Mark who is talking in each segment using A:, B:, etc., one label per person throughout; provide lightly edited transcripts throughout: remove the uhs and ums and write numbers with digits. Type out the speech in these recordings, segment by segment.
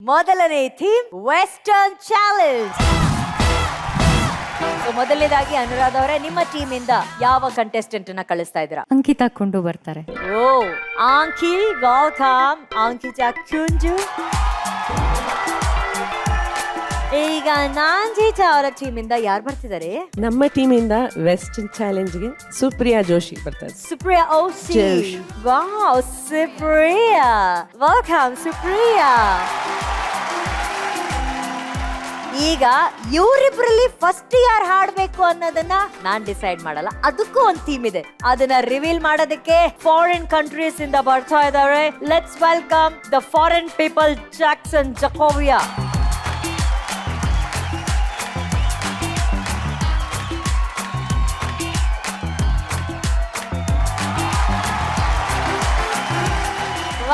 A: ಮೊದಲನೇ theme western challenge. ಮೊದಲನೇದಾಗಿ ಅನುರಾಧ ಅವರೇ, ನಿಮ್ಮ ಟೀಮ್ ಇಂದ ಯಾವ ಕಂಟೆಸ್ಟೆಂಟ್ ನ ಕಳಿಸ್ತಾ ಇದ್ದೀರಾ?
B: ಅಂಕಿತಾ ಕೊಂಡು ಬರ್ತಾರೆ.
A: ಓ, ಆಂಕಿ, ವೆಲ್ಕಮ್ ಆಂಕಿತಾ ಕುಂಜು. ಈಗ ನಾಂಜಿತಾ ಅವರ ಟೀಮ್ ಇಂದ ಯಾರು ಬರ್ತಿದ್ದಾರೆ?
C: ನಮ್ಮ ಟೀಮ್ ಇಂದ ವೆಸ್ಟರ್ನ್ ಚಾಲೆಂಜ್ ಗೆ ಸುಪ್ರಿಯಾ ಜೋಶಿ ಬರ್ತಾರೆ.
A: ಸುಪ್ರಿಯಾ ಓಸಿ. Wow, Supriya, welcome Supriya. ಈಗ ಇವರಿಬ್ರಲ್ಲಿ ಫಸ್ಟ್ ಯಾರು ಹಾಡ್ಬೇಕು ಅನ್ನೋದನ್ನ ನಾನ್ ಡಿಸೈಡ್ ಮಾಡಲ್ಲ, ಅದಕ್ಕೂ ಒಂದು ಥೀಮ್ ಇದೆ. ಅದನ್ನ ರಿವೀಲ್ ಮಾಡೋದಕ್ಕೆ ಫಾರಿನ್ ಕಂಟ್ರೀಸ್ ಇಂದ ಬರ್ತಾ ಇದ್ದಾರೆ. Let's welcome the foreign people, Jackson Jakovia.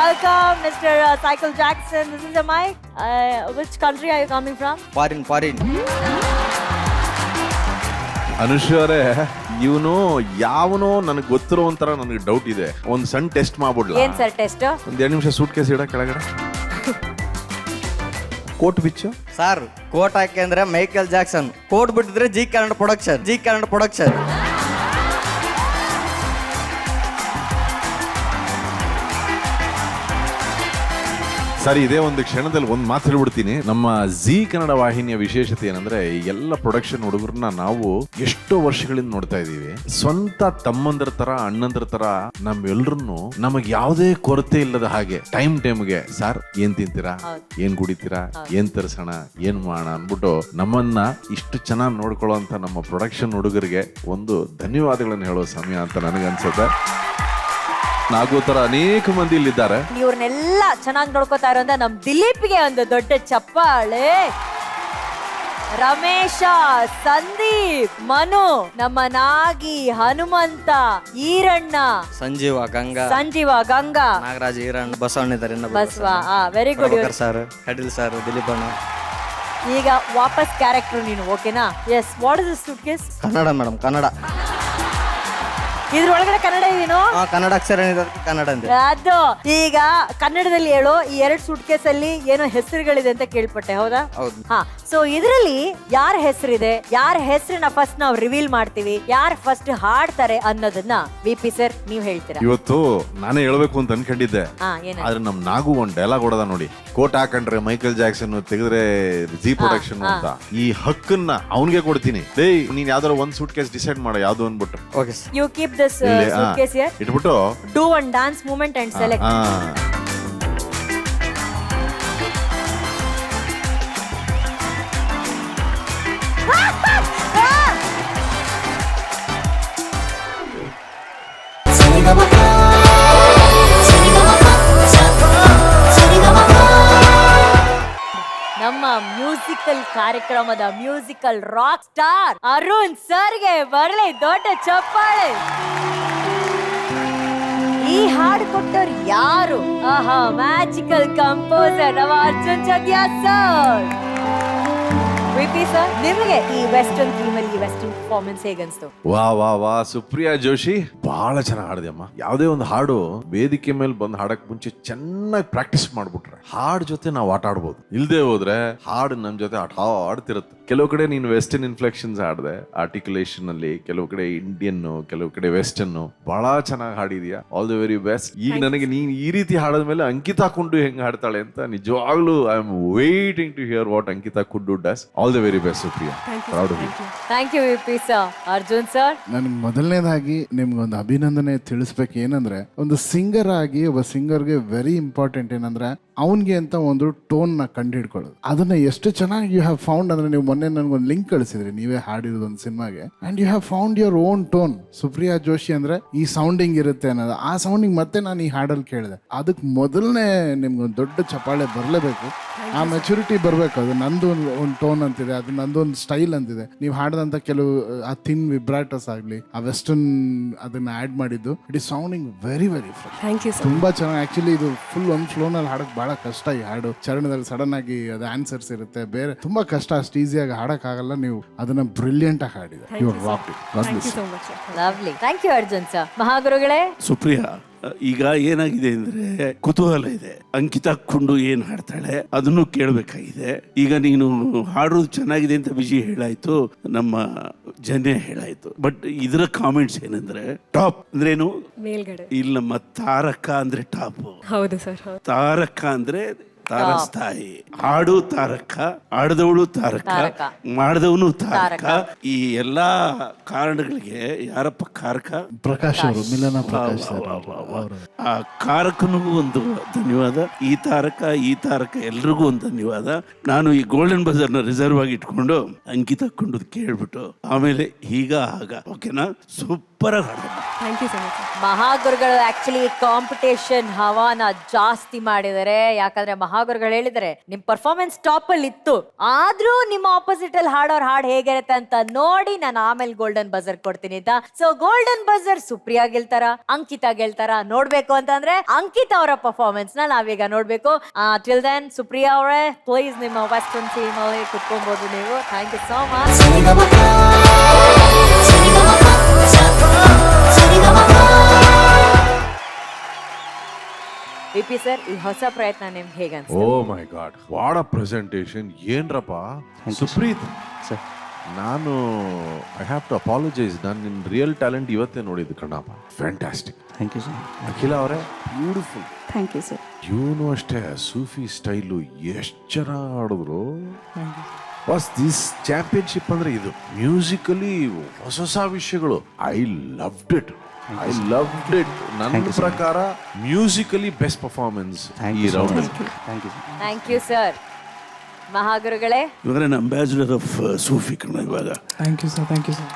A: Welcome, Mr. Cycle Jackson. This is the mic. Which country are you coming from?
D: Foreign.
E: ಅನುಶ್ವರೇ, ಇವನು ಯಾವನೋ ನನಗೆ ಗೊತ್ತಿರೋ ಒಂಥರ ನನಗೆ ಡೌಟ್ ಇದೆ. ಒಂದು ಸಣ್ಣ ಟೆಸ್ಟ್ ಮಾಡ್ಬಿಡ್ಲ?
A: ಏನ್ ಸರ್ ಟೆಸ್ಟ್?
E: ಒಂದ್ 2 ನಿಮಿಷ ಸೂಟ್ ಕೇಸ್ ಇಡ ಕೆಳಗಡೆ. ಕೋಟ್ ಬಿಚ್ಚು
D: ಸರ್. ಕೋಟ್ ಹಾಕಿ ಅಂದ್ರೆ ಮೈಕಲ್ ಜಾಕ್ಸನ್, ಕೋಟ್ ಬಿಟ್ಟಿದ್ರೆ ಜಿ ಕನ್ನಡ ಪ್ರೊಡಕ್ಷನ್.
E: ಸರಿ, ಇದೇ ಒಂದು ಕ್ಷಣದಲ್ಲಿ ಒಂದು ಮಾತು ಹೇಳ್ಬಿಡ್ತೀನಿ. ನಮ್ಮ ಜಿ ಕನ್ನಡ ವಾಹಿನಿಯ ವಿಶೇಷತೆ ಏನಂದ್ರೆ, ಎಲ್ಲ ಪ್ರೊಡಕ್ಷನ್ ಹುಡುಗರನ್ನ ನಾವು ಎಷ್ಟೋ ವರ್ಷಗಳಿಂದ ನೋಡ್ತಾ ಇದೀವಿ. ಸ್ವಂತ ತಮ್ಮಂದ್ರ ತರ, ಅಣ್ಣಂದ್ರ ತರ ನಮ್ಮೆಲ್ರನ್ನು ನಮಗ್ ಯಾವುದೇ ಕೊರತೆ ಇಲ್ಲದ ಹಾಗೆ ಟೈಮ್ಗೆ ಸರ್ ಏನ್ ತಿಂತೀರಾ, ಏನ್ ಕುಡಿತೀರಾ, ಏನ್ ತರ್ಸೋಣ, ಏನ್ ಮಾಡೋಣ ಅನ್ಬಿಟ್ಟು ನಮ್ಮನ್ನ ಇಷ್ಟು ಚೆನ್ನಾಗಿ ನೋಡ್ಕೊಳ್ಳೋ ಅಂತ ನಮ್ಮ ಪ್ರೊಡಕ್ಷನ್ ಹುಡುಗರಿಗೆ ಒಂದು ಧನ್ಯವಾದಗಳನ್ನು ಹೇಳೋ ಸಮಯ ಅಂತ ನನಗನ್ಸುತ್ತೆ. ನಾಗೋ ತರ ಅನೇಕ ಮಂದಿ ಇಲ್ಲಿದ್ದಾರೆ.
A: ಇವ್ರನ್ನೆಲ್ಲ ಚೆನ್ನಾಗಿ ನೋಡ್ಕೋತಾ ಇರೋಂತ ನಮ್ ದಿಲೀಪ್ಗೆ ಒಂದು ದೊಡ್ಡ ಚಪ್ಪಾಳೆ. ರಮೇಶ, ಸಂದೀಪ್, ಮನು, ನಮ್ಮ ನಾಗಿ, ಹನುಮಂತ, ಈರಣ್ಣ,
D: ಸಂಜೀವ, ಗಂಗಾ, ನಾಗರಾಜ್, ಈರಣ್ಣ, ಬಸವಣ್ಣ ಇದ್ದಾರೆ.
A: Basava. Very good
D: sir, Kateel sir, Dilip ಅಣ್ಣ.
A: ಈಗ ವಾಪಸ್ ಕ್ಯಾರೆಕ್ಟರ್ ನೀನು, ಓಕೆನಾ? Yes. What is this suitcase?
D: Kannada madam, Kannada.
A: ಇದ್ರೊಳಗಡೆ ಕನ್ನಡ ಇವೇನು?
D: ಕನ್ನಡ ಅಕ್ಷರ ಕನ್ನಡ ಅಂದೆ.
A: ಅದು ಈಗ ಕನ್ನಡದಲ್ಲಿ ಹೇಳು. ಈ 2 ಸೂಟ್ ಕೇಸ್ ಅಲ್ಲಿ ಏನೋ ಹೆಸರುಗಳಿದೆ ಅಂತ ಕೇಳ್ಪಟ್ಟೆ, ಹೌದಾ?
D: ಹೌದು.
A: ಹಾ, ಸೊ ಇದರಲ್ಲಿ ಯಾರ ಹೆಸರಿದೆ, ಯಾರ ಹೆಸರನ್ನ ಫಸ್ಟ್ ನಾವು ರಿವೀಲ್ ಮಾಡ್ತೀವಿ, ಯಾರು ಫಸ್ಟ್ ಹಾಡ್ತಾರೆ ಅನ್ನೋದನ್ನ ವಿ.ಪಿ. ಸರ್ ನೀವ್ ಹೇಳ್ತೀರಾ?
E: ಇವತ್ತು ನಾನೇ ಹೇಳ್ಬೇಕು ಅಂತ ಅನ್ಕೊಂಡಿದ್ದೆ, ಆದ್ರೆ ನಮ್ ನಾಗು ಒಂದ್ ಡೈಲಾಗ್ ಹೊಡೆದ ನೋಡಿ. ಕೋಟ್ ಹಾಕೊಂಡ್ರೆ ಮೈಕಲ್ ಜಾಕ್ಸನ್, ತೆಗೆದ್ರೆ ಜಿ ಪ್ರೊಡಕ್ಷನ್ ಅಂತ. ಈ ಹಕ್ಕನ್ನ ಅವನ್ಗೆ ಕೊಡ್ತೀನಿ. ಡೇ, ನೀನ್ ಯಾವ್ದಾರ ಒಂದ್ ಸೂಟ್ ಕೇಸ್ ಡಿಸೈಡ್ ಮಾಡ ಯಾವ್ದು ಅನ್ಬಿಟ್ಟು.
D: Okay sir.
A: You keep this suitcase here.
E: ಇಟ್ಬಿಟ್ಟು
A: do one dance movement and select. ನಮ್ಮ ಮ್ಯೂಸಿಕಲ್ ಕಾರ್ಯಕ್ರಮದ ಮ್ಯೂಸಿಕಲ್ ರಾಕ್ ಸ್ಟಾರ್ ಅರುಣ್ ಸರ್ಗೆ ಬರಲಿ ದೊಡ್ಡ ಚಪ್ಪಾಳೆ. ಈ ಹಾಡು ಕೊಟ್ಟರು ಯಾರು? ಆಹಾ, ಮ್ಯಾಜಿಕಲ್ ಕಂಪೋಸರ್ ನಮ್ಮ ಅರ್ಜುನ್ ಚಂದ್ಯಾ ಸರ್. ವಿ.ಪಿ. ಸರ್, ನಿಮಗೆ ಈ ವೆಸ್ಟರ್ನ್ ಥೀಮ್ ಅಲ್ಲಿ ವೆಸ್ಟರ್ನ್ ಪರ್ಫಾರ್ಮೆನ್ಸ್ ಹೇಗನ್ಸ್ತು?
E: ವಾ, ಸುಪ್ರಿಯಾ ಜೋಶಿ ಬಹಳ ಚೆನ್ನಾಗಿ ಹಾಡಿದೆಮ್ಮ. ಯಾವುದೇ ಒಂದು ಹಾಡು ವೇದಿಕೆ ಮೇಲೆ ಬಂದು ಹಾಡಕ್ ಮುಂಚೆ ಚೆನ್ನಾಗಿ ಪ್ರಾಕ್ಟೀಸ್ ಮಾಡ್ಬಿಟ್ರೆ ಹಾಡ್ ಜೊತೆ ನಾವು ಆಟ ಆಡ್ಬೋದು. ಇಲ್ದೇ ಹೋದ್ರೆ ಹಾಡು ನಮ್ ಜೊತೆ ಆಡ್ತಿರುತ್ತೆ. ಕೆಲವು ಕಡೆ ನೀನು ವೆಸ್ಟರ್ನ್ ಇನ್ಫ್ಲೆಕ್ಷನ್ಸ್ ಹಾಡಿದೆ ಆರ್ಟಿಕ್ಯುಲೇಷನ್ ಅಲ್ಲಿ, ಕೆಲವು ಕಡೆ ಇಂಡಿಯನ್, ಕೆಲವು ಕಡೆ ವೆಸ್ಟರ್ನ್. ಬಹಳ ಚೆನ್ನಾಗಿ ಹಾಡಿದ್ಯಾ. All the very best. ಈಗ ನನಗೆ ನೀನ್ ಈ ರೀತಿ ಹಾಡದ್ಮೇಲೆ ಅಂಕಿತಾ ಕುಂಡು ಹೆಂಗ್ ಹಾಡ್ತಾಳೆ ಅಂತ ನಿಜವಾಗ್ಲೂ I am waiting to hear what Ankita Kundu does. All the very best Supriya.
A: Thank you VP. Sir. Arjun sir,
F: ನನಗೆ ಮೊದಲನೇದಾಗಿ ನಿಮ್ಗೊಂದು ಅಭಿನಂದನೆ ತಿಳಿಸ್ಬೇಕು. ಏನಂದ್ರೆ, ಒಂದು ಸಿಂಗರ್ ಆಗಿ ಒಬ್ಬ ಸಿಂಗರ್ಗೆ ವೆರಿ ಇಂಪಾರ್ಟೆಂಟ್ ಏನಂದ್ರೆ ಅವನ್ಗೆ ಅಂತ ಒಂದು ಟೋನ್ ನ ಕಂಡು ಹಿಡ್ಕೊಳ್ಳೋದು. ಅದನ್ನ ಎಷ್ಟು ಚೆನ್ನಾಗಿ ಯು ಹ್ಯಾವ್ ಫೌಂಡ್. ಅಂದ್ರೆ ನೀವು ಮೊನ್ನೆ ನನ್ಗೊಂದು ಲಿಂಕ್ ಕಳಿಸಿದ್ರಿ, ನೀವೇ ಹಾಡಿರೋದು ಒಂದು ಸಿನಿಮಾಗೆ, and you have found your own tone. Supriya Joshi ಅಂದ್ರೆ ಈ ಸೌಂಡಿಂಗ್ ಇರುತ್ತೆ ಅನ್ನೋದು, ಆ ಸೌಂಡಿಂಗ್ ಮತ್ತೆ ನಾನು ಈ ಹಾಡಲ್ಲಿ ಕೇಳಿದೆ. ಅದಕ್ಕೆ ಮೊದಲನೇ ನಿಮ್ಗೊಂದು ದೊಡ್ಡ ಚಪ್ಪಾಳೆ ಬರಲೇಬೇಕು. ಆ ಮೆಚುರಿಟಿ ಬರಬೇಕು. ಅದು ನಂದು ಒಂದು ಟೋನ್ ಅಂತಿದೆ, ಅದು ನಂದು ಒಂದು ಸ್ಟೈಲ್ ಅಂತಿದೆ. ನೀವು ಹಾಡಿದಂತ ಕೆಲವು ಆ ಥಿನ್ ವಿಬ್ರಾಟಸ್ ಆಗಲಿ, ಆ ವೆಸ್ಟರ್ನ್ ಅದನ್ನ ಆಡ್ ಮಾಡಿದ್ದು, it is sounding very fresh. ತುಂಬಾ ಚೆನ್ನಾಗಿ. ಆಕ್ಚುಲಿ ಇದು ಫುಲ್ ಒಂದು ಫ್ಲೋನಲ್ಲಿ ಹಾಡಕ್ ಬಹಳ ಕಷ್ಟ. ಈ ಹಾಡು ಚರಣದಲ್ಲಿ ಸಡನ್ ಆಗಿ ಅದು ಆನ್ಸರ್ಸ್ ಇರುತ್ತೆ, ಬೇರೆ ತುಂಬಾ ಕಷ್ಟ. ಅಷ್ಟು ಈಸಿಯಾಗಿ ಹಾಡಕ್ ಆಗಲ್ಲ. ನೀವು ಅದನ್ನ ಬ್ರಿಲಿಯಂಟ್ ಆಗಿ ಹಾಡಿದೆ. You rock it.
A: Lovely. Thank you Arjun sir. ಮಹಾಗುರುಗಳೇ,
G: ಸುಪ್ರಿಯಾ
B: ಈಗ ಏನಾಗಿದೆ ಅಂದ್ರೆ ಕುತೂಹಲ ಇದೆ. ಅಂಕಿತಾ ಕುಂಡು ಏನ್ ಹಾಡ್ತಾಳೆ ಅದನ್ನು ಕೇಳಬೇಕಾಗಿದೆ. ಈಗ ನೀನು ಹಾಡೋದು ಚೆನ್ನಾಗಿದೆ ಅಂತ ವಿಜಯ್ ಹೇಳಾಯ್ತು, ನಮ್ಮ ಜನ್ಯ ಹೇಳಾಯ್ತು. ಬಟ್ ಇದರ ಕಾಮೆಂಟ್ಸ್ ಏನಂದ್ರೆ ಟಾಪ್ ಅಂದ್ರೇನು
G: ಮೇಲ್ಗಡೆ
B: ಇಲ್ಲ, ತಾರಕ ಅಂದ್ರೆ ಟಾಪ್,
G: ಹೌದು ಸರ್.
B: ತಾರಕ ಅಂದ್ರೆ ತಾರಸ್ತಾಯಿ. ಹಾಡು ತಾರಕ, ಆಡದವಳು ತಾರಕ, ಮಾಡಿದವನು ತಾರಕ. ಈ ಎಲ್ಲಾ ಕಾರಣಗಳಿಗೆ ಯಾರಪ್ಪ ಕಾರಕ?
F: ಪ್ರಕಾಶ್ ಅವರು, ಮಿಲನ ಪ್ರಕಾಶ್ ಸರ್.
B: ಆ ಕಾರಕನಿಗೂ ಒಂದು ಧನ್ಯವಾದ, ಈ ತಾರಕ ಎಲ್ರಿಗೂ ಒಂದು ಧನ್ಯವಾದ. ನಾನು ಈ ಗೋಲ್ಡನ್ ಬಜಾರ್ನ ರಿಸರ್ವ್ ಆಗಿ ಇಟ್ಕೊಂಡು ಅಂಕಿತ ಕೊಂಡು ಕೇಳ್ಬಿಟ್ಟು ಆಮೇಲೆ ಈಗ ಆಗ ಓಕೆನಾ, ಸೂಪರ್ ಆಗಿ ಹಾಡೋಣ.
G: Thank you so much.
A: ಮಹಾಗುರುಗಳು ಆಕ್ಚುಲಿ ಕಾಂಪಿಟೇಷನ್ ಹವಾನ ಜಾಸ್ತಿ ಮಾಡಿದ್ದಾರೆ. ಯಾಕಂದ್ರೆ ಮಹಾಗುರುಗಳು ಹೇಳಿದರೆ ನಿಮ್ ಪರ್ಫಾರ್ಮೆನ್ಸ್ ಟಾಪ್ ಅಲ್ಲಿ ಇತ್ತು, ಆದ್ರೂ ನಿಮ್ಮ ಆಪೋಸಿಟ್ ಅಲ್ಲಿ ಹಾಡೋರ್ ಹಾಡ್ ಹೇಗಿರುತ್ತೆ ಅಂತ ನೋಡಿ ನಾನು ಆಮೇಲೆ ಗೋಲ್ಡನ್ ಬಜರ್ ಕೊಡ್ತೀನಿ ಅಂತ. ಸೊ ಗೋಲ್ಡನ್ ಬಜರ್ ಸುಪ್ರಿಯಾ ಗೆಲ್ತಾರ, ಅಂಕಿತಾ ಗೆಲ್ತಾರ? ನೋಡ್ಬೇಕು ಅಂತಂದ್ರೆ ಅಂಕಿತಾ ಅವರ ಪರ್ಫಾರ್ಮೆನ್ಸ್ ನ ನಾವೀಗ ನೋಡ್ಬೇಕು. ಟಿಲ್ ದೆನ್ ಸುಪ್ರಿಯಾ ಅವರೇ ಪ್ಲೀಸ್ ನಿಮ್ಮ ವೆಸ್ಟರ್ನ್ ಥೀಮ್ ಅಲ್ಲಿ ಕುತ್ಕೊಬಹುದು ನೀವು. Thank you so much. VP sir, ಈ ಹೊಸ ಪ್ರಯತ್ನ ನಿಮ್ಗೆ ಹೇಗೆ ಅನ್ಸುತ್ತೆ?
E: Oh my god, what a presentation! ಏನ್ರಪ್ಪ ಸುಪ್ರೀತ್
D: ಸರ್.
E: ನಾನು ಐ ಹ್ಯಾವ್ ಟು ಅಪಾಲಜೈಸ್. ನಾನು ನಿನ್ನ ರಿಯಲ್ ಟ್ಯಾಲೆಂಟ್ ಇವತ್ತೇ ನೋಡಿದ್ದು ಕಣಪ್ಪ. Fantastic.
D: Thank you sir.
E: Akhila ಅವರೇ ಬ್ಯೂಟಿಫುಲ್.
G: Thank you sir.
E: ಇವನು ಅಷ್ಟೇ ಸೂಫಿ ಸ್ಟೈಲು ಎಷ್ಟು ಚೆನ್ನಾಗಿ ಹಾಡಿದ್ರು. ವಾಸ್ ದಿಸ್ ಚಾಂಪಿಯನ್ಶಿಪ್ ಅಂದ್ರೆ ಇದು ಮ್ಯೂಸಿಕಲಿ ಹೊಸ ಹೊಸ ವಿಷಯಗಳು. I loved it. ನನ್ನ ಪ್ರಕಾರ ಮ್ಯೂಸಿಕಲಿ ಬೆಸ್ಟ್ ಪರ್ಫಾರ್ಮೆನ್ಸ್ ಈ ರೌಂಡ್.
A: Thank you sir. ಮಹಾಗುರುಗಳೇ,
B: ಇವಾಗ ಅಂಬಾಸಿಡರ್ ಆಫ್ ಸೂಫಿ ಕಣ ಇವಾಗ.
H: Thank you sir. Thank you sir.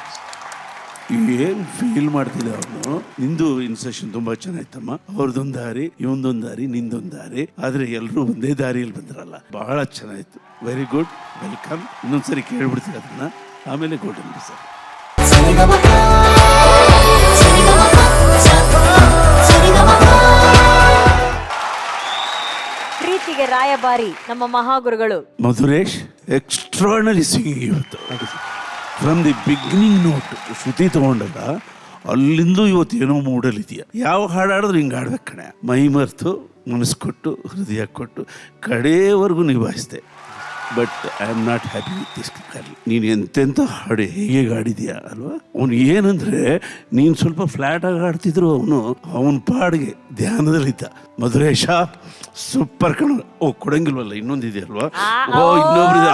B: ಏನ್ ಫೀಲ್ ಮಾಡ್ತಿದ್ದೆ ಅವನು. ನಿಂದು ಇನ್ಸೆಷನ್ ತುಂಬಾ ಚೆನ್ನಾಯ್ತಮ್ಮ. ಅವ್ರದ್ದೊಂದು ದಾರಿ, ಇವೊಂದೊಂದು ದಾರಿ, ನಿಂದೊಂದು ದಾರಿ, ಆದ್ರೆ ಎಲ್ಲರೂ ಒಂದೇ ದಾರಿಯಲ್ಲಿ ಬಂದ್ರಲ್ಲ, ಬಹಳ ಚೆನ್ನಾಯ್ತು. Very good, welcome. ಇನ್ನೊಂದ್ಸರಿ ಕೇಳ್ಬಿಡ್ತೀವಿ ಅದನ್ನ, ಆಮೇಲೆ ಗೋಲ್ಡನ್ ಸರ್.
A: ಪ್ರೀತಿಗೆ ರಾಯಭಾರಿ ನಮ್ಮ ಮಹಾಗುರುಗಳು
B: ಮಧುರೇಶ್ ಎಕ್ಸ್ಟ್ರಾರ್ನರಿ ಸಿಂಗಿಂಗ್ ಇವತ್ತು. ಫ್ರಮ್ ದಿ ಬಿಗಿನಿಂಗ್ ನೋಟ್ ಶ್ರುತಿ ತಗೊಂಡಲ್ಲ, ಅಲ್ಲಿಂದ ಇವತ್ತು ಏನೋ ಮೂಡಲಿದೆಯಾ. ಯಾವ ಹಾಡಾಡಿದ್ರು ಹಿಂಗೆ ಆಡ್ಬೇಕು ಕಣೆ. ಮೈ ಮರೆತು ಮನಸ್ಸು ಕೊಟ್ಟು ಹೃದಯ ಕೊಟ್ಟು ಕಡೆಯವರೆಗೂ ನಿಭಾಯಿಸಿದೆ. But I am not happy with this girl. ನೀನು ಎಂತೆಂಥ ಹಾಡು ಹೇಗೆ ಆಡಿದ್ಯಾ ಅಲ್ವಾ. ಅವನು ಏನಂದ್ರೆ ನೀನು ಸ್ವಲ್ಪ ಫ್ಲಾಟ್ ಆಗಿ ಆಡ್ತಿದ್ರು, ಅವನ ಪಾಡಿಗೆ ಧ್ಯಾನದಲ್ಲಿದ್ದ. ಮಧುರೇಶ ಸೂಪರ್ ಕಣ. ಓ ಕೊಡಂಗಿಲ್ವಲ್ಲ, ಇನ್ನೊಂದಿದೆ ಅಲ್ವಾ? ಓ ಇನ್ನೊಬ್ರಿದೆ.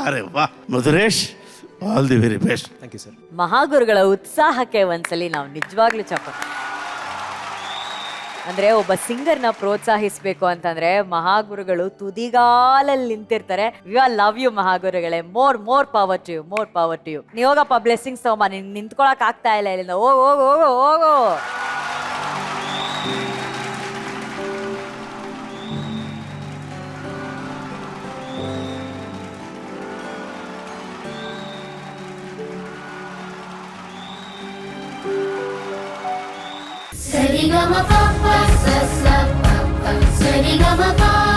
B: ಅರೆ ವಾ Madhuresh, all the very best.
D: Thank you sir.
A: ಮಹಾಗುರುಗಳ ಉತ್ಸಾಹಕ್ಕೆ ಒಂದ್ಸಲಿ ನಾವು ನಿಜವಾಗ್ಲೂ ಚಪ್ಪಾಳೆ. ಅಂದ್ರೆ ಒಬ್ಬ ಸಿಂಗರ್ನ ಪ್ರೋತ್ಸಾಹಿಸ್ಬೇಕು ಅಂತಂದ್ರೆ ಮಹಾಗುರುಗಳು ತುದಿಗಾಲಲ್ಲಿ ನಿಂತಿರ್ತಾರೆ. ವಿ ಆಲ್ ಲವ್ ಯು ಮಹಾಗುರುಗಳೇ. More power to you, more power to you. ನೀ ಹೋಗಪ್ಪ, ಬ್ಲೆಸ್ಸಿಂಗ್ಸ್ ತಗೊಂಬ. ನಿನ್ ನಿಂತ್ಕೊಳಕ್ ಆಗ್ತಾ ಇಲ್ಲ ಇಲ್ಲಿಂದ. ಹೋಗು ಹೋಗು ಹೋಗು ಹೋಗು.
I: Sari ga ma pa pa sa sa pa pa, sari ga ma pa.